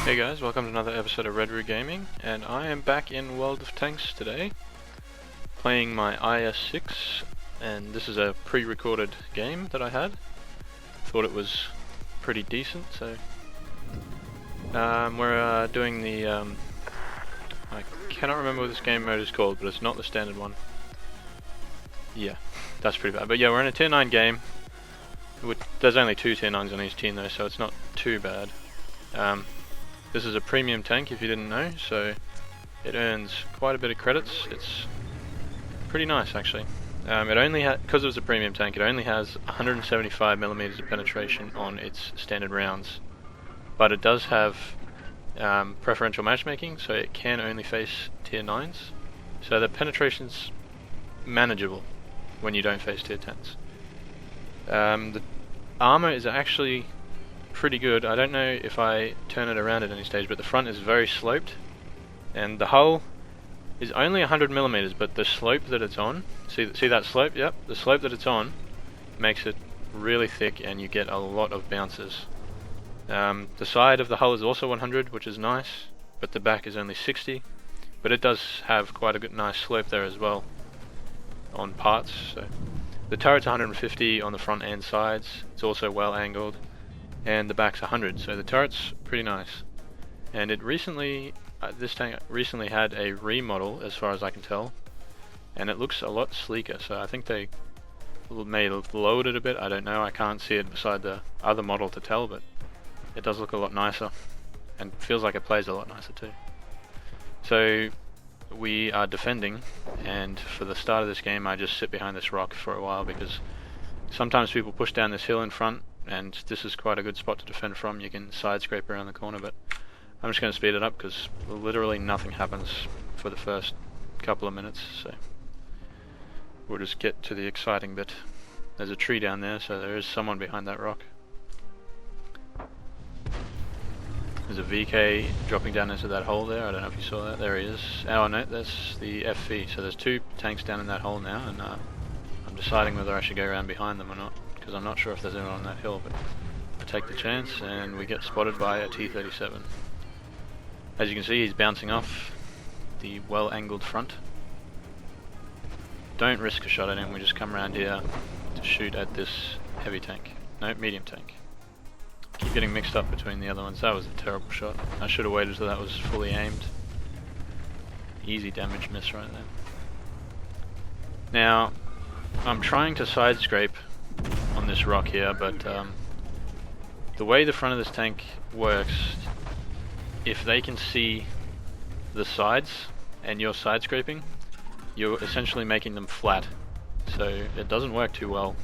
Hey guys, welcome to another episode of Red Root Gaming, and I am back in World of Tanks today, playing my IS6, and this is a pre-recorded game that I had. Thought it was pretty decent, so we're doing the, I cannot remember what this game mode is called, but it's not the standard one. Yeah, that's pretty bad, but yeah, we're in a tier 9 game. There's only 2 tier 9s on each team though, so it's not too bad. This is a premium tank if you didn't know, so it earns quite a bit of credits. It's pretty nice actually. It only because it was a premium tank, it only has 175mm of penetration on its standard rounds, but it does have preferential matchmaking, so it can only face tier 9s, so the penetration's manageable when you don't face tier 10s. The armor is actually pretty good. I don't know if I turn it around at any stage, but the front is very sloped, and the hull is only 100mm, but the slope that it's on, see that slope? Yep, the slope that it's on makes it really thick and you get a lot of bounces. The side of the hull is also 100, which is nice, but the back is only 60, but it does have quite a good nice slope there as well on parts. So the turret's 150 on the front and sides, it's also well angled, and the back's 100, so the turret's pretty nice. And it recently, this tank recently had a remodel as far as I can tell, and it looks a lot sleeker, so I think they may have lowered it a bit, I don't know, I can't see it beside the other model to tell, but it does look a lot nicer, and feels like it plays a lot nicer too. So we are defending, and for the start of this game I just sit behind this rock for a while, because sometimes people push down this hill in front, and this is quite a good spot to defend from. You can side scrape around the corner, but I'm just going to speed it up because literally nothing happens for the first couple of minutes, so we'll just get to the exciting bit. There's a tree down there, so there is someone behind that rock. There's a VK dropping down into that hole there, I don't know if you saw that, there he is. Oh no, that's the FV, so there's 2 tanks down in that hole now, and I'm deciding whether I should go around behind them or not, because I'm not sure if there's anyone on that hill, but I take the chance, and we get spotted by a T-37. As you can see, he's bouncing off the well-angled front. Don't risk a shot at him, we just come around here to shoot at this heavy tank. No, medium tank. Keep getting mixed up between the other ones. That was a terrible shot. I should have waited till that was fully aimed. Easy damage miss right there. Now, I'm trying to side scrape on this rock here, but the way the front of this tank works, if they can see the sides and you're side scraping, you're essentially making them flat, so it doesn't work too well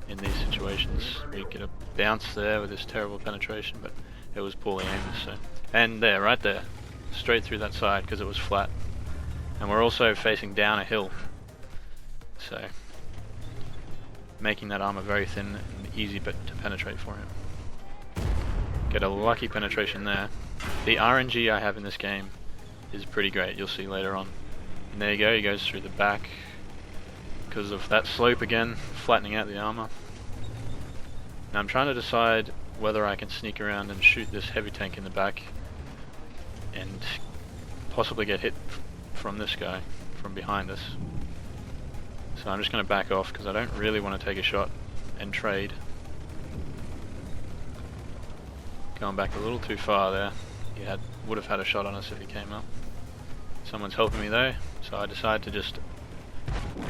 in these situations. We get a bounce there with this terrible penetration, but it was poorly aimed, so, and there, right there, straight through that side because it was flat, and we're also facing down a hill, so making that armor very thin and easy but to penetrate for him. Get a lucky penetration there. The RNG I have in this game is pretty great, you'll see later on. And there you go, he goes through the back because of that slope again, flattening out the armor. Now I'm trying to decide whether I can sneak around and shoot this heavy tank in the back and possibly get hit from this guy, from behind us. So I'm just going to back off because I don't really want to take a shot and trade. Going back a little too far there. He would have had a shot on us if he came up. Someone's helping me though, so I decide to just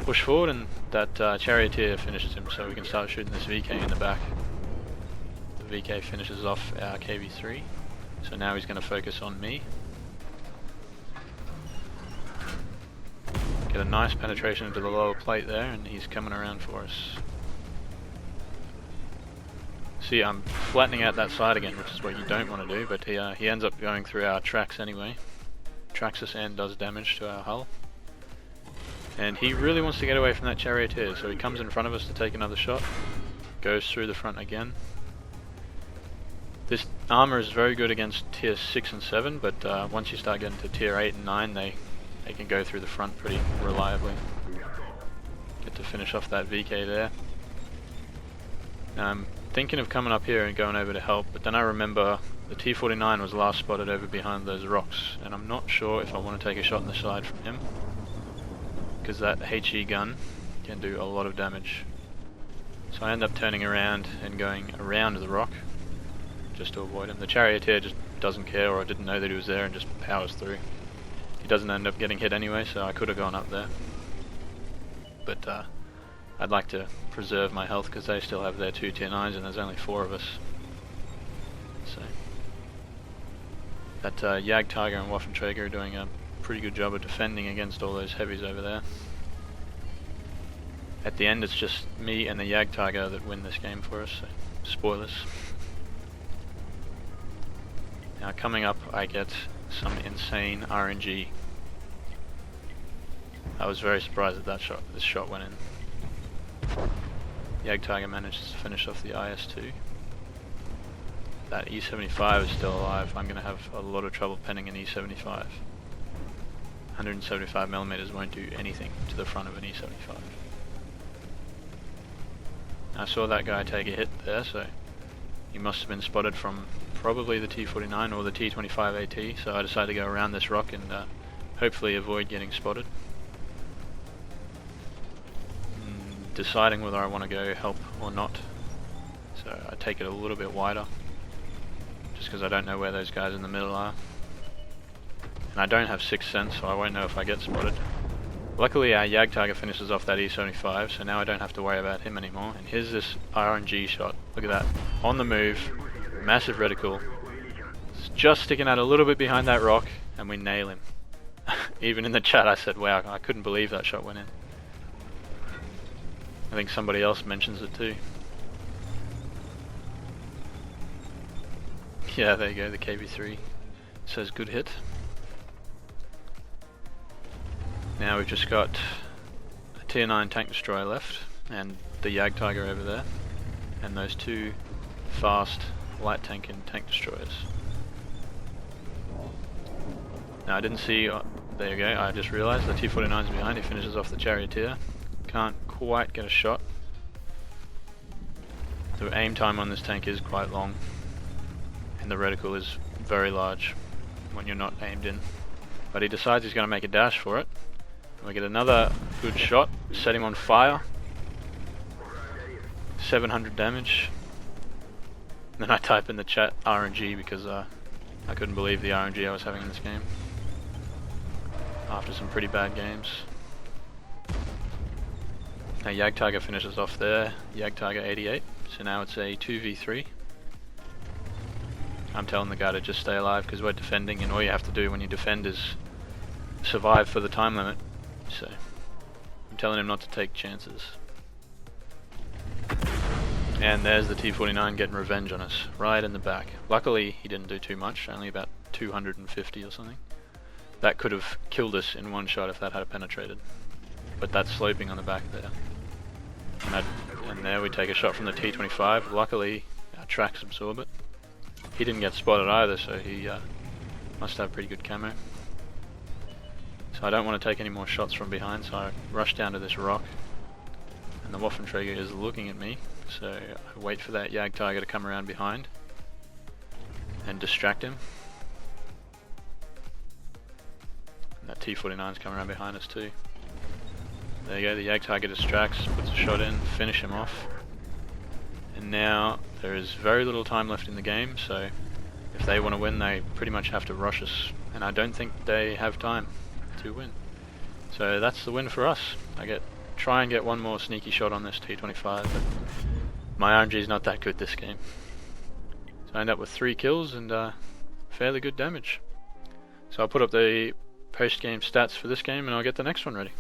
push forward, and that charioteer finishes him, so we can start shooting this VK in the back. The VK finishes off our KV3, so now he's going to focus on me. Get a nice penetration into the lower plate there, and he's coming around for us. See, I'm flattening out that side again, which is what you don't want to do, but he ends up going through our tracks anyway. Tracks us and does damage to our hull. And he really wants to get away from that charioteer, so he comes in front of us to take another shot. Goes through the front again. This armor is very good against tier 6 and 7, but once you start getting to tier 8 and 9, they they can go through the front pretty reliably. Get to finish off that VK there. I'm thinking of coming up here and going over to help, but then I remember the T-49 was last spotted over behind those rocks, and I'm not sure if I want to take a shot in the side from him, because that HE gun can do a lot of damage. So I end up turning around and going around the rock just to avoid him. The charioteer just doesn't care, or didn't know that he was there and just powers through. He doesn't end up getting hit anyway, so I could have gone up there. But I'd like to preserve my health because they still have their 2 tier 9s and there's only 4 of us. So that Jagdtiger and Waffenträger are doing a pretty good job of defending against all those heavies over there. At the end it's just me and the Jagdtiger that win this game for us, so spoilers. Now coming up I get some insane RNG. I was very surprised that this shot went in. Jagdtiger manages to finish off the IS2. That E75 is still alive. I'm going to have a lot of trouble penning an E75. 175mm won't do anything to the front of an E75. I saw that guy take a hit there, so he must have been spotted from probably the T-49 or the T-25 AT, so I decided to go around this rock and hopefully avoid getting spotted. Deciding whether I want to go help or not, so I take it a little bit wider just because I don't know where those guys in the middle are, and I don't have 6th sense, so I won't know if I get spotted. Luckily our Jagdtiger finishes off that E75, so now I don't have to worry about him anymore. And here's this RNG shot. Look at that, on the move, massive reticle. It's just sticking out a little bit behind that rock and we nail him. Even in the chat I said, wow, I couldn't believe that shot went in. I think somebody else mentions it too. Yeah, there you go, the KB3 says good hit. Now we've just got a tier 9 tank destroyer left and the Jagdtiger over there and those 2 fast light tank and tank destroyers. Now I didn't see, there you go, I just realised the T-49 is behind. He finishes off the charioteer. Can't quite get a shot. The aim time on this tank is quite long and the reticle is very large when you're not aimed in. But he decides he's going to make a dash for it. And we get another good shot, set him on fire. 700 damage. And then I type in the chat RNG because I couldn't believe the RNG I was having in this game after some pretty bad games. Now Jagdtiger finishes off there, Jagdtiger 88, so now it's a 2v3. I'm telling the guy to just stay alive because we're defending, and all you have to do when you defend is survive for the time limit. So I'm telling him not to take chances. And there's the T-49 getting revenge on us, right in the back. Luckily he didn't do too much, only about 250 or something. That could have killed us in one shot if that had penetrated. But that's sloping on the back there. And there we take a shot from the T-25. Luckily our tracks absorb it. He didn't get spotted either, so he must have pretty good camo. So I don't want to take any more shots from behind, so I rush down to this rock. And the Waffenträger is looking at me, so I wait for that Jagdtiger to come around behind and distract him. And that T-49's coming around behind us too. There you go, the Jagdtiger distracts, puts a shot in, finish him off. And now there is very little time left in the game, so if they want to win they pretty much have to rush us, and I don't think they have time to win. So that's the win for us. Try and get one more sneaky shot on this T-25, but my RNG is not that good this game. So I end up with 3 kills and fairly good damage. So I'll put up the post-game stats for this game and I'll get the next one ready.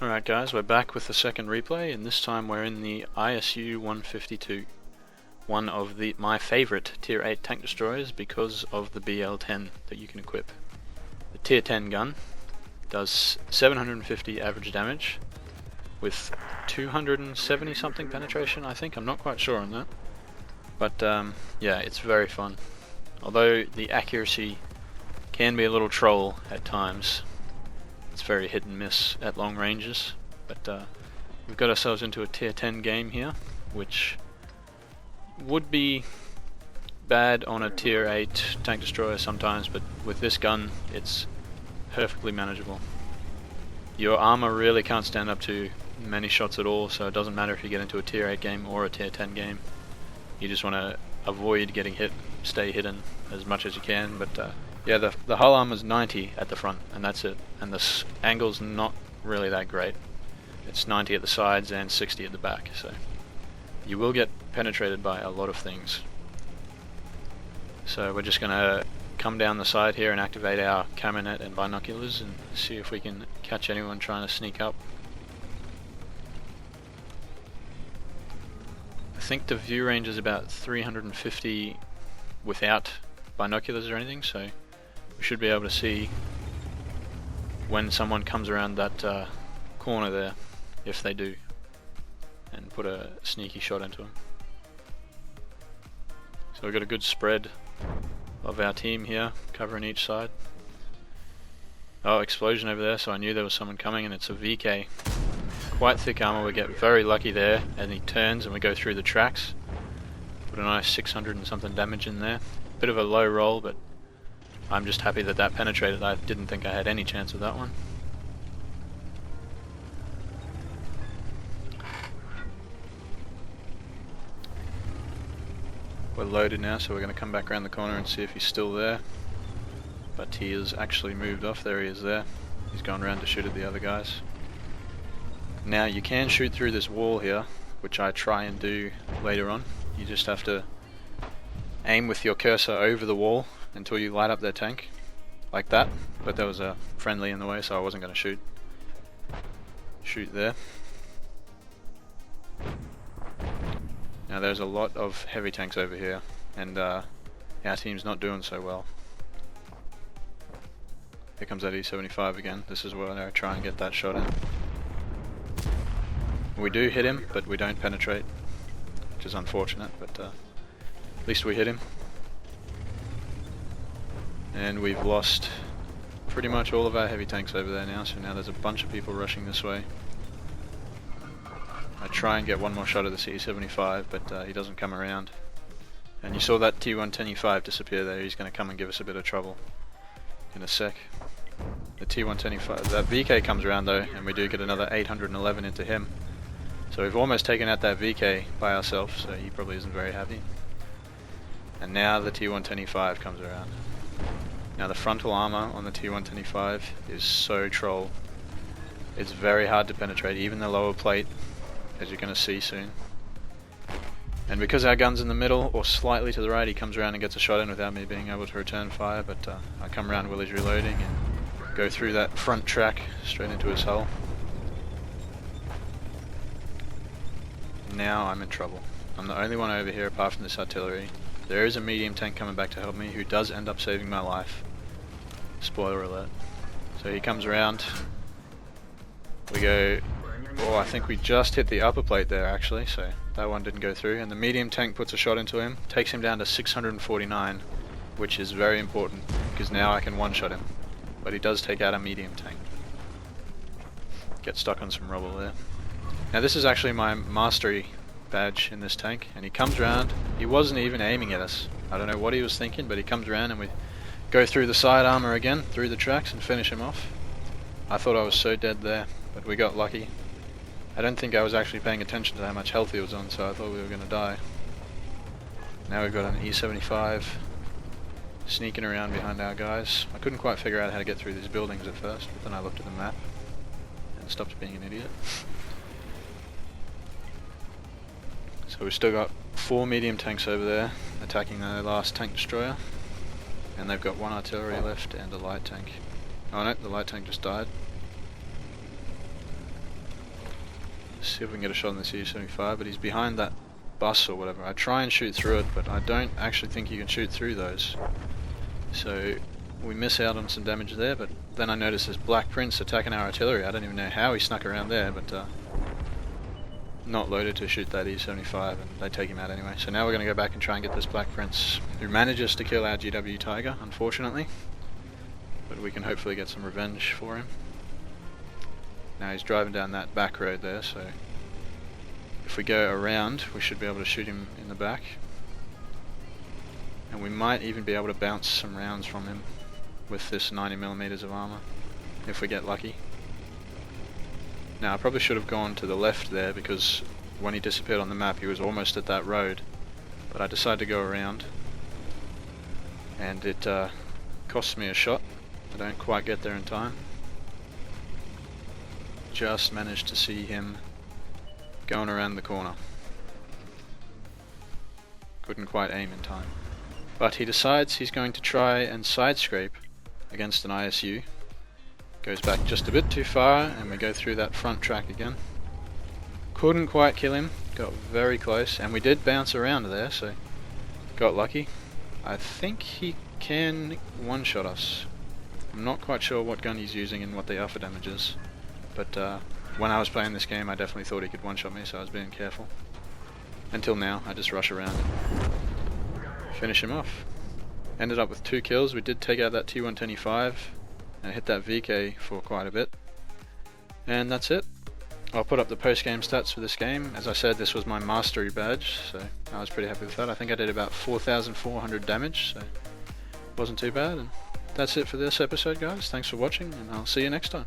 Alright guys, we're back with the second replay, and this time we're in the ISU152. one of my favourite Tier 8 tank destroyers because of the BL-10 that you can equip. The Tier 10 gun does 750 average damage with 270 something penetration, I think. I'm not quite sure on that. But yeah, it's very fun. Although the accuracy can be a little troll at times. It's very hit and miss at long ranges. But we've got ourselves into a Tier 10 game here, which would be bad on a Tier 8 tank destroyer sometimes, but with this gun it's perfectly manageable. Your armor really can't stand up to many shots at all, so it doesn't matter if you get into a Tier 8 game or a Tier 10 game. You just want to avoid getting hit, stay hidden as much as you can, but yeah, the hull armor's 90 at the front, and that's it. And the angle's not really that great. It's 90 at the sides and 60 at the back, so you will get penetrated by a lot of things. So we're just going to come down the side here and activate our camera net and binoculars and see if we can catch anyone trying to sneak up. I think the view range is about 350 without binoculars or anything, so we should be able to see when someone comes around that corner there, if they do, and put a sneaky shot into them. So we've got a good spread of our team here, covering each side. Oh, explosion over there, so I knew there was someone coming, and it's a VK. Quite thick armor, we get very lucky there, and he turns and we go through the tracks. Put a nice 600 and something damage in there. Bit of a low roll, but I'm just happy that that penetrated. I didn't think I had any chance with that one. We're loaded now, so we're going to come back around the corner and see if he's still there. But he has actually moved off. There he is there. He's gone around to shoot at the other guys. Now you can shoot through this wall here, which I try and do later on. You just have to aim with your cursor over the wall until you light up their tank, like that. But there was a friendly in the way, so I wasn't going to shoot. Shoot there. Now there's a lot of heavy tanks over here, and our team's not doing so well. Here comes that E75 again. This is where I try and get that shot in. We do hit him, but we don't penetrate, which is unfortunate, but at least we hit him. And we've lost pretty much all of our heavy tanks over there now, so now there's a bunch of people rushing this way. I try and get one more shot of the C75, but he doesn't come around. And you saw that T125 disappear there. He's going to come and give us a bit of trouble in a sec. The T125, that VK comes around though, and we do get another 811 into him. So we've almost taken out that VK by ourselves, so he probably isn't very happy. And now the T125 comes around. Now the frontal armor on the T125 is so troll. It's very hard to penetrate, even the lower plate, as you're going to see soon. And because our gun's in the middle or slightly to the right, he comes around and gets a shot in without me being able to return fire, but I come around while he's reloading and go through that front track straight into his hull. Now I'm in trouble. I'm the only one over here apart from this artillery. There is a medium tank coming back to help me who does end up saving my life. Spoiler alert. So he comes around. We go... Oh, I think we just hit the upper plate there actually, so that one didn't go through. And the medium tank puts a shot into him, takes him down to 649, which is very important because now I can one-shot him. But he does take out a medium tank. Get stuck on some rubble there. Now this is actually my mastery badge in this tank, and he comes around. He wasn't even aiming at us. I don't know what he was thinking, but he comes around and we go through the side armor again, through the tracks, and finish him off. I thought I was so dead there, but we got lucky. I don't think I was actually paying attention to how much health he was on, so I thought we were going to die. Now we've got an E75 sneaking around behind our guys. I couldn't quite figure out how to get through these buildings at first, but then I looked at the map and stopped being an idiot. So we've still got 4 medium tanks over there attacking the last tank destroyer, and they've got 1 artillery left and a light tank. Oh no, the light tank just died. Let's see if we can get a shot on the C75, but he's behind that bus or whatever. I try and shoot through it, but I don't actually think you can shoot through those. So we miss out on some damage there, but then I notice this Black Prince attacking our artillery. I don't even know how he snuck around there, but not loaded to shoot that E75, and they take him out anyway. So now we're going to go back and try and get this Black Prince, who manages to kill our GW Tiger, unfortunately. But we can hopefully get some revenge for him. Now he's driving down that back road there, so if we go around, we should be able to shoot him in the back. And we might even be able to bounce some rounds from him with this 90mm of armor, if we get lucky. Now I probably should have gone to the left there, because when he disappeared on the map he was almost at that road, but I decided to go around, and it costs me a shot. I don't quite get there in time. Just managed to see him going around the corner. Couldn't quite aim in time. But he decides he's going to try and side scrape against an ISU. Goes back just a bit too far, and we go through that front track again. Couldn't quite kill him, got very close, and we did bounce around there, so got lucky. I think he can one-shot us. I'm not quite sure what gun he's using and what the alpha damage is, but when I was playing this game I definitely thought he could one-shot me, so I was being careful. Until now, I just rush around and finish him off. Ended up with 2 kills. We did take out that T125 and hit that VK for quite a bit. And that's it. I'll put up the post-game stats for this game. As I said, this was my mastery badge, so I was pretty happy with that. I think I did about 4,400 damage, so wasn't too bad. And that's it for this episode, guys. Thanks for watching, and I'll see you next time.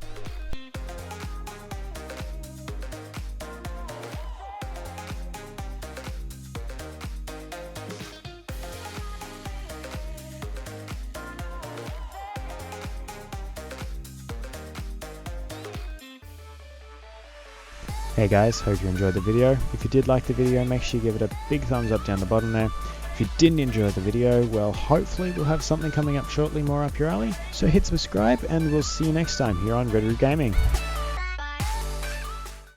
Hey guys, hope you enjoyed the video. If you did like the video, make sure you give it a big thumbs up down the bottom there. If you didn't enjoy the video, well, hopefully we'll have something coming up shortly more up your alley. So hit subscribe, and we'll see you next time here on Red Root Gaming.